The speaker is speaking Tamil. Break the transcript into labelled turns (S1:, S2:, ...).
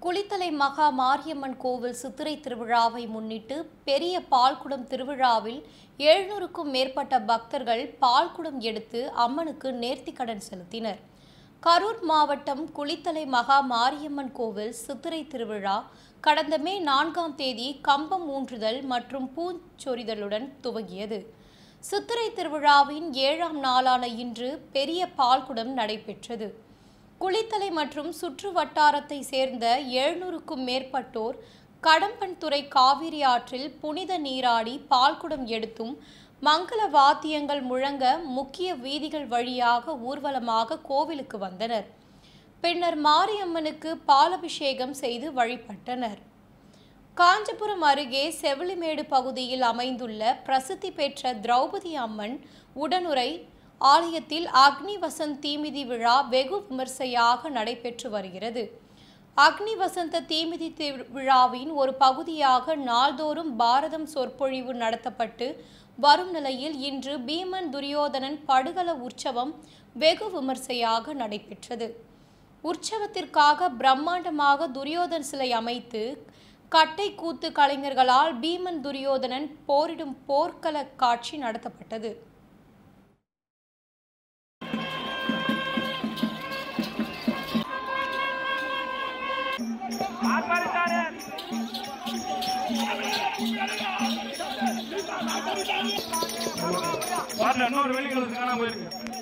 S1: குளித்தலை மகா மாரியம்மன் கோவில் சித்திரை திருவிழாவை முன்னிட்டு பெரிய பால்குடம் திருவிழாவில் 700க்கும் மேற்பட்ட பக்தர்கள் பால்குடம் எடுத்து அம்மனுக்கு நேர்த்திக்கடன் செலுத்தினர். கரூர் மாவட்டம் குளித்தலை மகா மாரியம்மன் கோவில் சித்திரை திருவிழா கடந்த மே 4ஆம் தேதி கம்பம் ஊன்றுதல் மற்றும் பூச்சொரிதலுடன் துவங்கியது. சித்திரை திருவிழாவின் 7ஆம் நாளான இன்று பெரிய பால்குடம் நடைபெற்றது. குளித்தலை மற்றும் சுற்று வட்டாரத்தை சேர்ந்த 700க்கும் மேற்பட்டோர் கடம்பன்துறை காவிரி ஆற்றில் புனித நீராடி பால்குடம் எடுத்தும் மங்கள வாத்தியங்கள் முழங்க முக்கிய வீதிகள் வழியாக ஊர்வலமாக கோவிலுக்கு வந்தனர். பின்னர் மாரியம்மனுக்கு பாலபிஷேகம் செய்து வழிபட்டனர். காஞ்சிபுரம் அருகே செவிலிமேடு பகுதியில் அமைந்துள்ள பிரசித்தி பெற்ற திரௌபதி அம்மன் உடனுறை ஆலயத்தில் அக்னி வசந்த் தீமிதி விழா வெகு விமர்சையாக நடைபெற்று வருகிறது. அக்னி வசந்த தீமிதி விழாவின் ஒரு பகுதியாக நாள்தோறும் பாரதம் சொற்பொழிவு நடத்தப்பட்டு வரும் நிலையில் இன்று பீமன் துரியோதனன் படுகள உற்சவம் வெகு விமர்சையாக நடைபெற்றது. உற்சவத்திற்காக பிரம்மாண்டமாக துரியோதன் சிலை அமைத்து கட்டை கூத்து கலைஞர்களால் பீமன் துரியோதனன் போரிடும் போர்க்கள காட்சி நடத்தப்பட்டது.
S2: இன்னொரு வெளிகளுக்கு போயிருக்கு.